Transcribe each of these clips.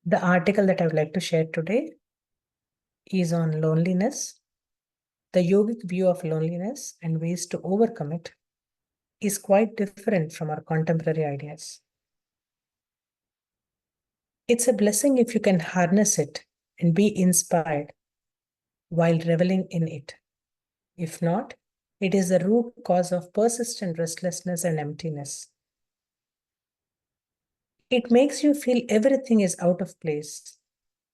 The article that I would like to share today is on loneliness. The yogic view of loneliness and ways to overcome it is quite different from our contemporary ideas. It's a blessing if you can harness it and be inspired while reveling in it. If not, it is the root cause of persistent restlessness and emptiness. It makes you feel everything is out of place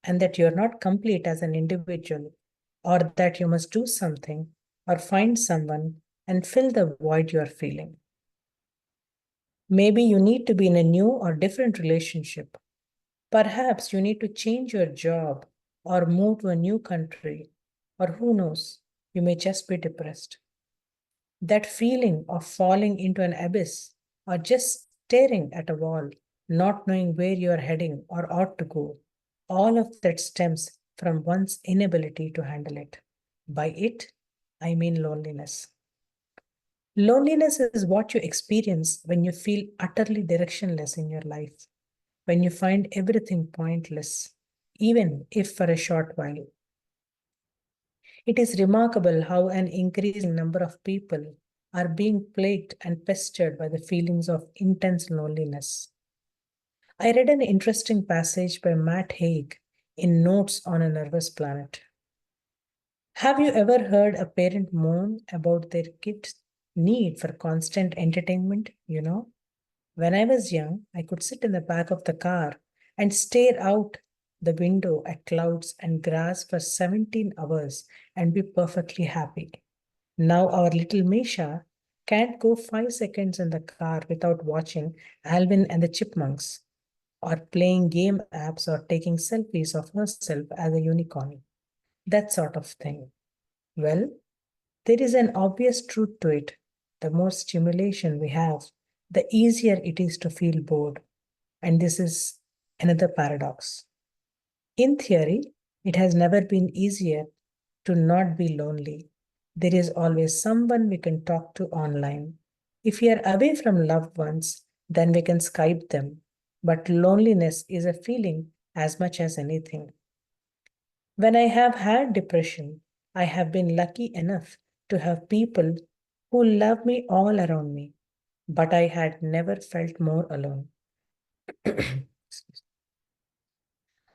and that you're not complete as an individual, or that you must do something or find someone and fill the void you are feeling. Maybe you need to be in a new or different relationship. Perhaps you need to change your job or move to a new country, or who knows, you may just be depressed. That feeling of falling into an abyss or just staring at a wall, not knowing where you are heading or ought to go, all of that stems from one's inability to handle it. By it, I mean loneliness. Loneliness is what you experience when you feel utterly directionless in your life, when you find everything pointless, even if for a short while. It is remarkable how an increasing number of people are being plagued and pestered by the feelings of intense loneliness. I read an interesting passage by Matt Haig in Notes on a Nervous Planet. Have you ever heard a parent moan about their kid's need for constant entertainment? When I was young, I could sit in the back of the car and stare out the window at clouds and grass for 17 hours and be perfectly happy. Now our little Misha can't go 5 seconds in the car without watching Alvin and the Chipmunks, or playing game apps, or taking selfies of herself as a unicorn. That sort of thing. Well, there is an obvious truth to it. The more stimulation we have, the easier it is to feel bored. And this is another paradox. In theory, it has never been easier to not be lonely. There is always someone we can talk to online. If we are away from loved ones, then we can Skype them. But loneliness is a feeling as much as anything. When I have had depression, I have been lucky enough to have people who love me all around me, but I had never felt more alone.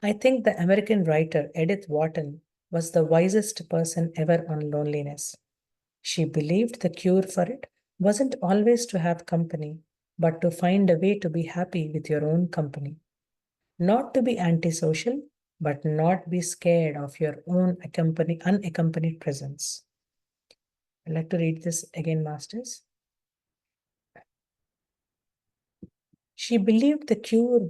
I think the American writer Edith Wharton was the wisest person ever on loneliness. She believed the cure for it wasn't always to have company, but to find a way to be happy with your own company. Not to be antisocial, but not be scared of your own unaccompanied presence. I'd like to read this again, Masters. She believed the cure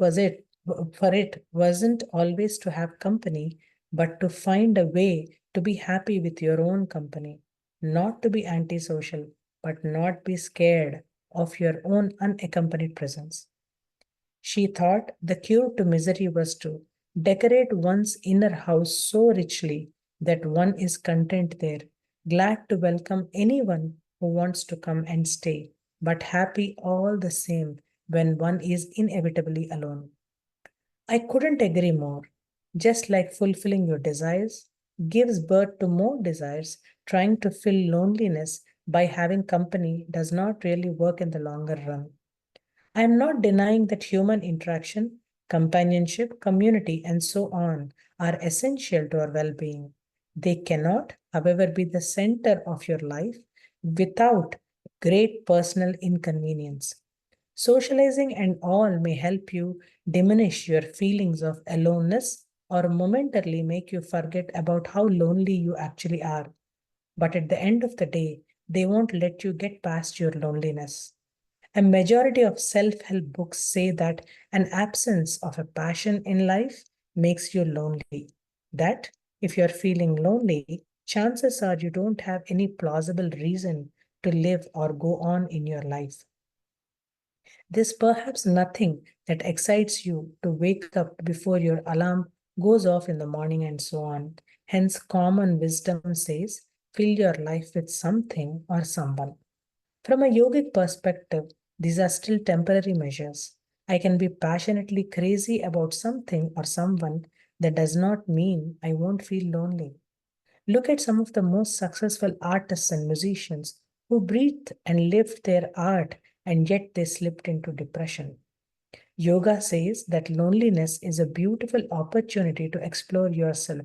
for it wasn't always to have company, but to find a way to be happy with your own company, not to be antisocial, but not be scared of your own unaccompanied presence. She thought the cure to misery was to decorate one's inner house so richly that one is content there, glad to welcome anyone who wants to come and stay, but happy all the same when one is inevitably alone. I couldn't agree more. Just like fulfilling your desires gives birth to more desires, trying to fill loneliness by having company does not really work in the longer run. I am not denying that human interaction, companionship, community, and so on are essential to our well being. They cannot, however, be the center of your life without great personal inconvenience. Socializing and all may help you diminish your feelings of aloneness or momentarily make you forget about how lonely you actually are. But at the end of the day, they won't let you get past your loneliness. A majority of self help books say that an absence of a passion in life makes you lonely. That if you're feeling lonely, chances are you don't have any plausible reason to live or go on in your life. There's perhaps nothing that excites you to wake up before your alarm goes off in the morning and so on. Hence, common wisdom says fill your life with something or someone. From a yogic perspective, these are still temporary measures. I can be passionately crazy about something or someone. That does not mean I won't feel lonely. Look at some of the most successful artists and musicians who breathed and lived their art, and yet they slipped into depression. Yoga says that loneliness is a beautiful opportunity to explore yourself,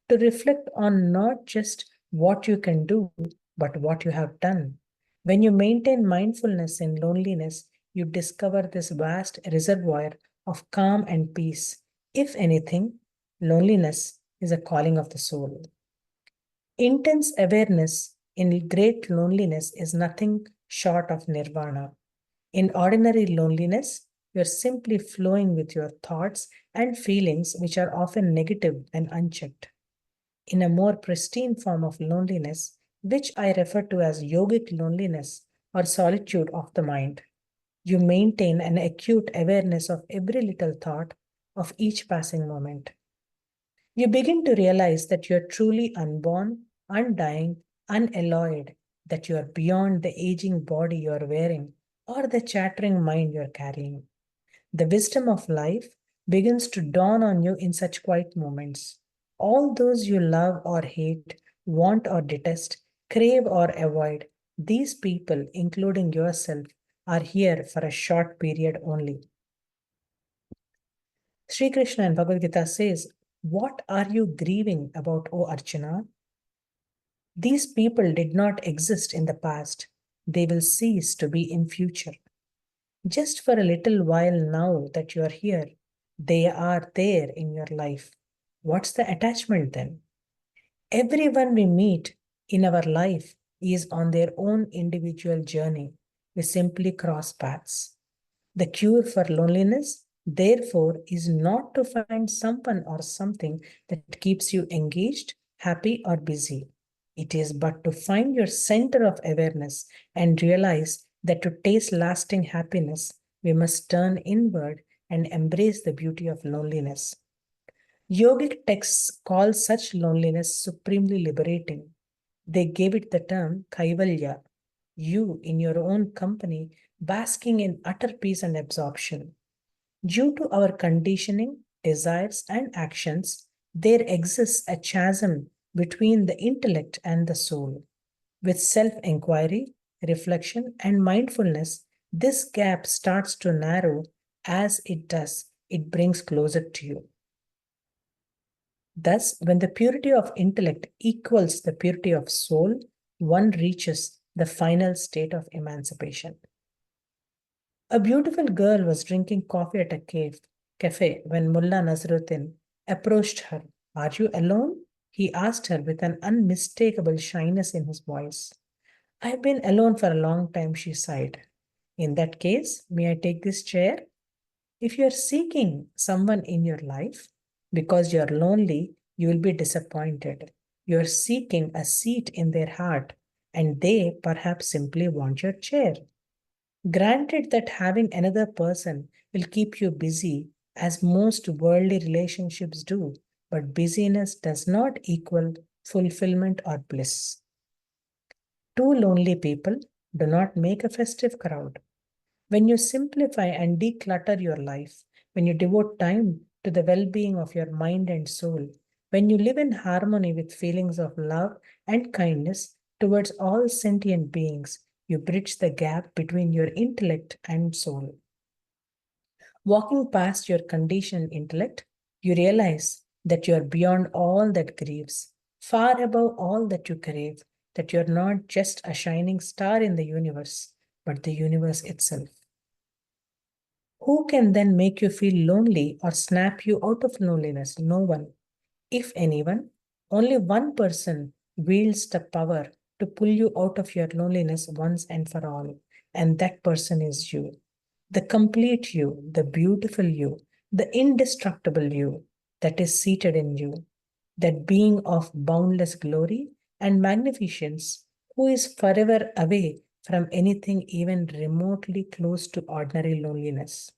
to reflect on not just what you can do, but what you have done. When you maintain mindfulness in loneliness, you discover this vast reservoir of calm and peace. If anything, loneliness is a calling of the soul. Intense awareness in great loneliness is nothing short of nirvana. In ordinary loneliness, you're simply flowing with your thoughts and feelings, which are often negative and unchecked. In a more pristine form of loneliness, which I refer to as yogic loneliness or solitude of the mind, you maintain an acute awareness of every little thought, of each passing moment. You begin to realize that you are truly unborn, undying, unalloyed, that you are beyond the aging body you are wearing or the chattering mind you are carrying. The wisdom of life begins to dawn on you in such quiet moments. All those you love or hate, want or detest, crave or avoid, these people, including yourself, are here for a short period only. Sri Krishna in Bhagavad Gita says, "What are you grieving about, O Arjuna? These people did not exist in the past. They will cease to be in future. Just for a little while now that you are here, they are there in your life. What's the attachment then? Everyone we meet in our life is on their own individual journey. We simply cross paths. The cure for loneliness, therefore, is not to find someone or something that keeps you engaged, happy, or busy. It is but to find your center of awareness and realize that to taste lasting happiness, we must turn inward and embrace the beauty of loneliness. Yogic texts call such loneliness supremely liberating. They gave it the term kaivalya, you in your own company, basking in utter peace and absorption. Due to our conditioning, desires, and actions, there exists a chasm between the intellect and the soul. With self inquiry, reflection, and mindfulness, this gap starts to narrow. As it does, it brings closer to you. Thus, when the purity of intellect equals the purity of soul, one reaches the final state of emancipation. A beautiful girl was drinking coffee at a cafe when Mullah Nasruddin approached her. "Are you alone?" he asked her with an unmistakable shyness in his voice. "I've been alone for a long time," she sighed. "In that case, may I take this chair?" If you're seeking someone in your life because you're lonely, you will be disappointed. You're seeking a seat in their heart, and they perhaps simply want your chair. Granted that having another person will keep you busy, as most worldly relationships do, but busyness does not equal fulfillment or bliss. Two lonely people do not make a festive crowd. When you simplify and declutter your life, when you devote time to the well being of your mind and soul, when you live in harmony with feelings of love and kindness towards all sentient beings, you bridge the gap between your intellect and soul. Walking past your conditioned intellect, you realize that you are beyond all that grieves, far above all that you crave, that you are not just a shining star in the universe, but the universe itself. Who can then make you feel lonely or snap you out of loneliness? No one. If anyone, only one person wields the power to pull you out of your loneliness once and for all, and that person is you. The complete you, the beautiful you, the indestructible you that is seated in you, that being of boundless glory and magnificence who is forever away from anything even remotely close to ordinary loneliness.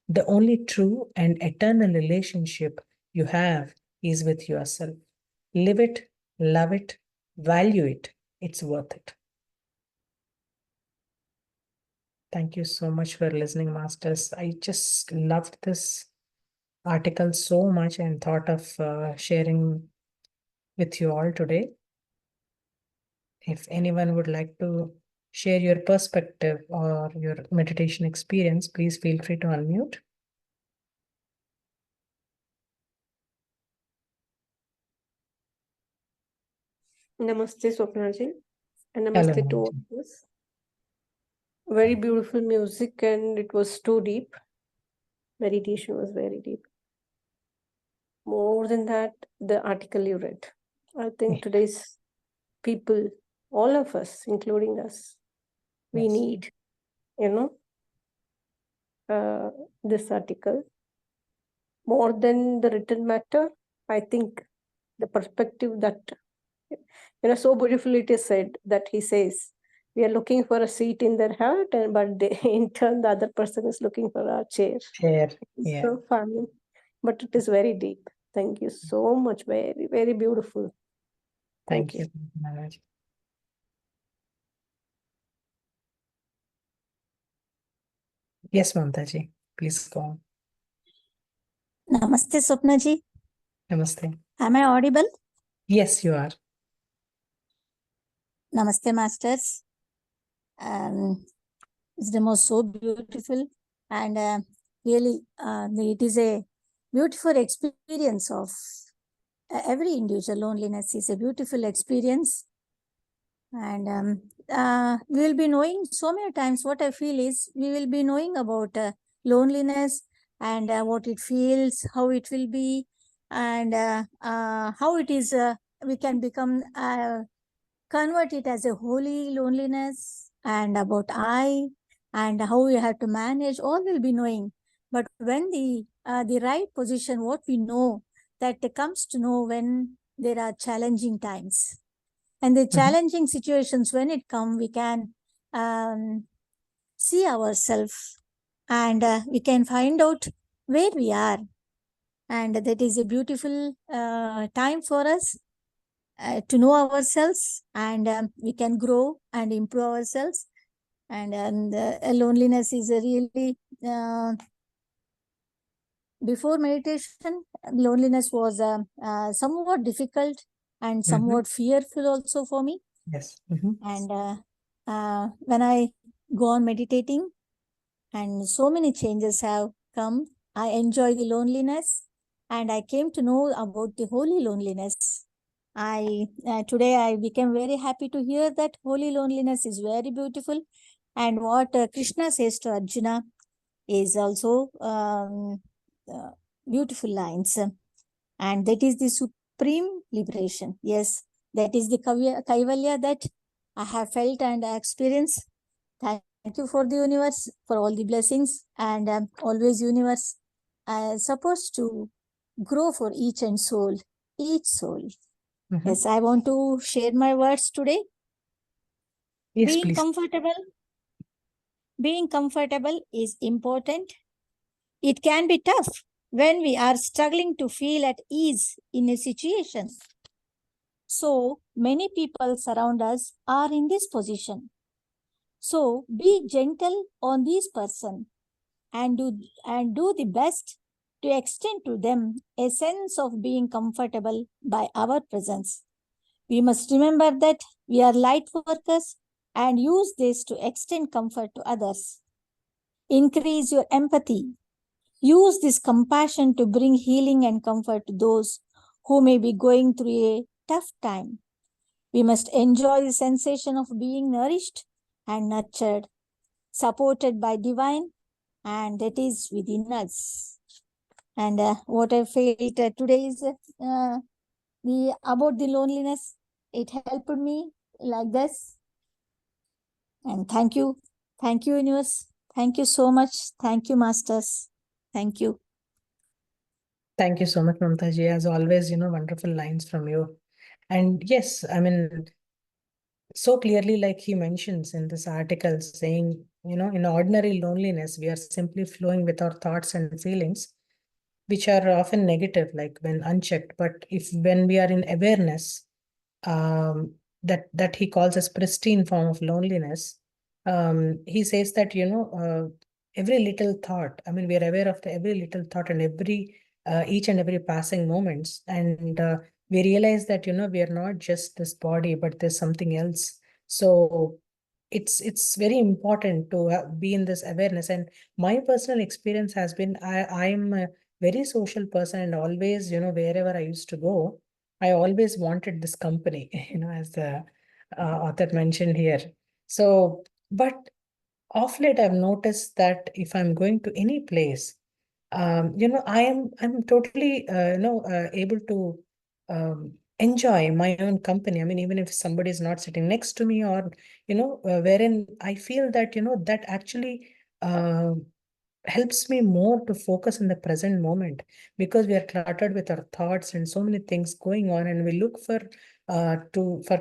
The only true and eternal relationship you have is with yourself. Live it, love it, value it. It's worth it. Thank you so much for listening, Masters. I just loved this article so much and thought of sharing with you all today. If anyone would like to share your perspective or your meditation experience, please feel free to unmute. Namaste, Swapna ji, and Hello. namaste to all of us. Very beautiful music, and it was too deep. Meditation was very deep. More than that, the article you read. I think today's people, all of us, including us, we Yes. need, this article. More than the written matter, I think the perspective that, so beautifully it is said that he says, we are looking for a seat in their heart, but in turn, the other person is looking for a chair. Chair. Yeah. So funny, but it is very deep. Thank you so much. Very, very beautiful. Thank you, Maharaj. Yes, Mamtaji, please go on. Namaste, Swapna ji. Namaste. Am I audible? Yes, you are. Namaste, Masters. Wisdom was so beautiful, and really, it is a beautiful experience of every individual. Loneliness is a beautiful experience, and we will be knowing so many times. What I feel is we will be knowing about loneliness and what it feels, how it will be, and how it is. We can become convert it as a holy loneliness, and about I, and how we have to manage. All will be knowing. But when the right position, what we know, that comes to know when there are challenging times. And the challenging situations, when it come, we can see ourselves, and we can find out where we are. And that is a beautiful time for us to know ourselves, and we can grow and improve ourselves. And loneliness is a really, before meditation, loneliness was somewhat difficult and somewhat fearful also for me. Yes. And when I go on meditating, and so many changes have come, I enjoy the loneliness, and I came to know about the holy loneliness. Today I became very happy to hear that holy loneliness is very beautiful, and what Krishna says to Arjuna is also beautiful lines, and that is the supreme liberation. Yes, that is the kaivalya that I have felt and experienced. Thank you for the universe, for all the blessings, and always universe supposed to grow for each soul. Yes, I want to share my words today. Yes, Being please. comfortable is important. It can be tough when we are struggling to feel at ease in a situation. So many people surround us are in this position. So be gentle on this person, and do the best to extend to them a sense of being comfortable by our presence. We must remember that we are light workers and use this to extend comfort to others. Increase your empathy. Use this compassion to bring healing and comfort to those who may be going through a tough time. We must enjoy the sensation of being nourished and nurtured, supported by divine, and that is within us. And what I felt today is about the loneliness. It helped me like this. And thank you, universe. Thank you so much. Thank you, masters. Thank you. Thank you so much, Mamtaji. As always, wonderful lines from you. And yes, I mean, so clearly, like he mentions in this article, saying, in ordinary loneliness, we are simply flowing with our thoughts and feelings, which are often negative, like when unchecked. But when we are in awareness, that he calls as pristine form of loneliness, he says that, every little thought, I mean, we are aware of every little thought and each and every passing moments. And we realize that, we are not just this body, but there's something else. So it's very important to be in this awareness. And my personal experience has been, I'm a very social person, and always, wherever I used to go, I always wanted this company, as the author mentioned here. So, but of late, I've noticed that if I'm going to any place, I'm totally, able to enjoy my own company. I mean, even if somebody is not sitting next to me, or, wherein I feel that, that actually uh, helps me more to focus in the present moment, because we are cluttered with our thoughts and so many things going on, and we look for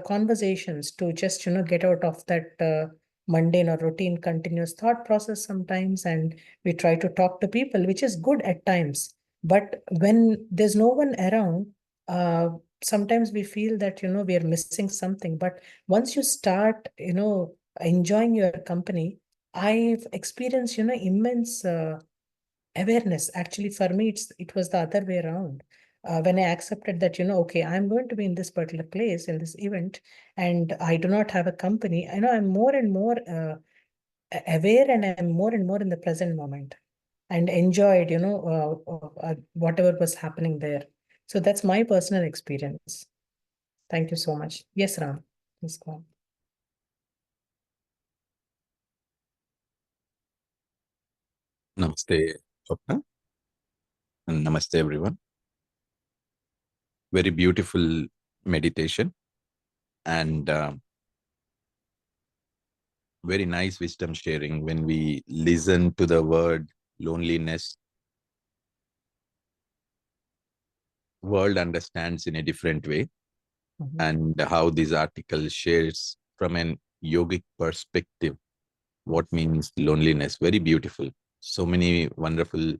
conversations to just, get out of that mundane or routine continuous thought process sometimes. And we try to talk to people, which is good at times, but when there's no one around, uh, sometimes we feel that, we are missing something. But once you start, enjoying your company, I've experienced, immense awareness. Actually, for me, it was the other way around. When I accepted that, okay, I'm going to be in this particular place in this event, and I do not have a company, I'm more and more aware, and I'm more and more in the present moment, and enjoyed, whatever was happening there. So that's my personal experience. Thank you so much. Yes, Ram, please go on. Namaste, Swapna, and namaste, everyone. Very beautiful meditation, and very nice wisdom sharing. When we listen to the word loneliness, world understands in a different way, and how this article shares from an yogic perspective what means loneliness. Very beautiful. So many wonderful,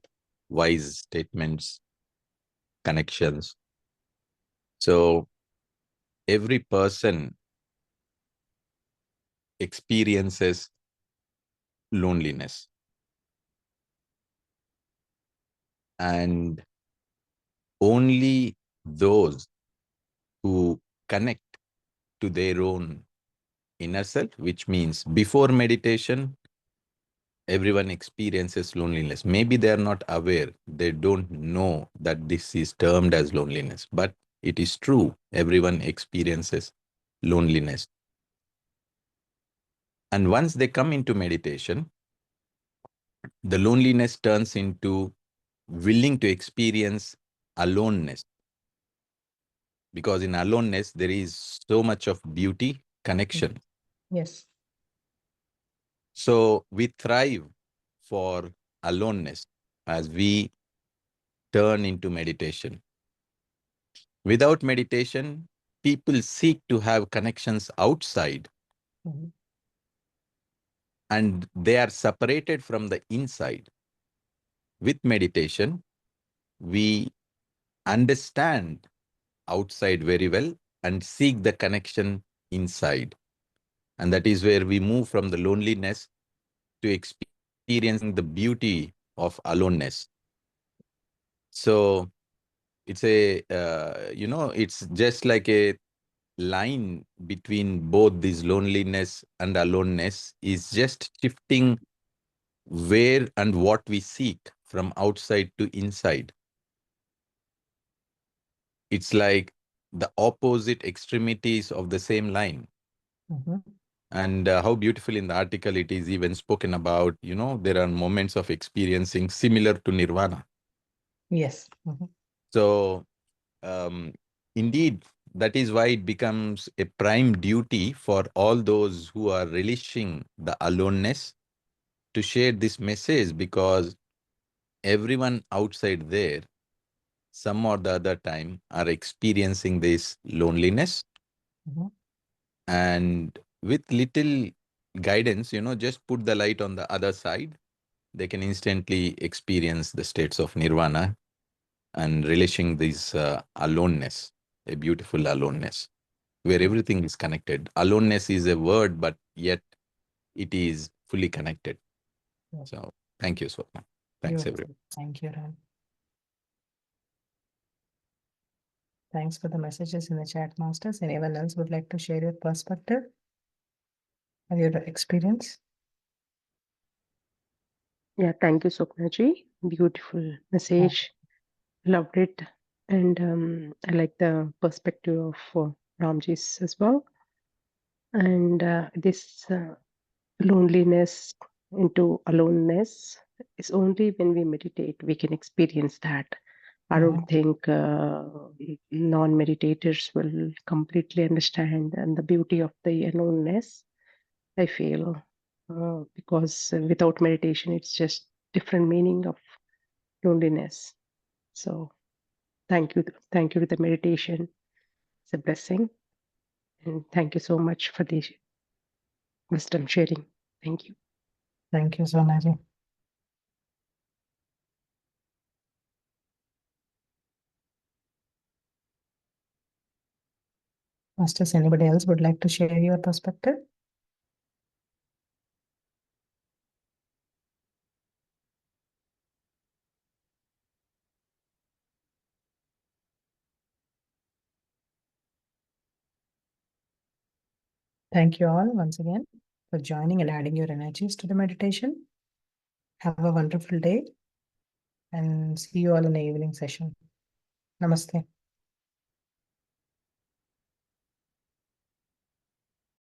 wise statements, connections. So every person experiences loneliness, and only those who connect to their own inner self, which means before meditation, everyone experiences loneliness. Maybe they are not aware, they don't know that this is termed as loneliness, but it is true. Everyone experiences loneliness. And once they come into meditation, the loneliness turns into willing to experience aloneness. Because in aloneness, there is so much of beauty, connection. Yes. So we thrive for aloneness as we turn into meditation. Without meditation, people seek to have connections outside, and they are separated from the inside. With meditation, we understand outside very well and seek the connection inside. And that is where we move from the loneliness to experiencing the beauty of aloneness. So it's it's just like a line between both this loneliness and aloneness is just shifting where and what we seek from outside to inside. It's like the opposite extremities of the same line. And how beautiful in the article it is even spoken about, there are moments of experiencing similar to nirvana. Yes. So indeed, that is why it becomes a prime duty for all those who are relishing the aloneness to share this message, because everyone outside there, some or the other time, are experiencing this loneliness. And with little guidance, just put the light on the other side, they can instantly experience the states of nirvana and relishing this aloneness, a beautiful aloneness, where everything is connected. Aloneness is a word, but yet it is fully connected. Yes. So thank you, Swapna. Thanks, Beautiful. everyone. Thank you, Ram. Thanks for the messages in the chat, masters. Anyone else would like to share your perspective or your experience? Yeah, thank you, Swapna ji. Beautiful message. Loved it. And I like the perspective of Ramji's as well. And this loneliness into aloneness is only when we meditate we can experience that. I don't think non-meditators will completely understand and the beauty of the aloneness, I feel, because without meditation, it's just different meaning of loneliness. So thank you to the meditation. It's a blessing, and thank you so much for the wisdom sharing. Thank you. Thank you, Sonaji. Masters, anybody else would like to share your perspective? Thank you all once again for joining and adding your energies to the meditation. Have a wonderful day and see you all in the evening session. Namaste.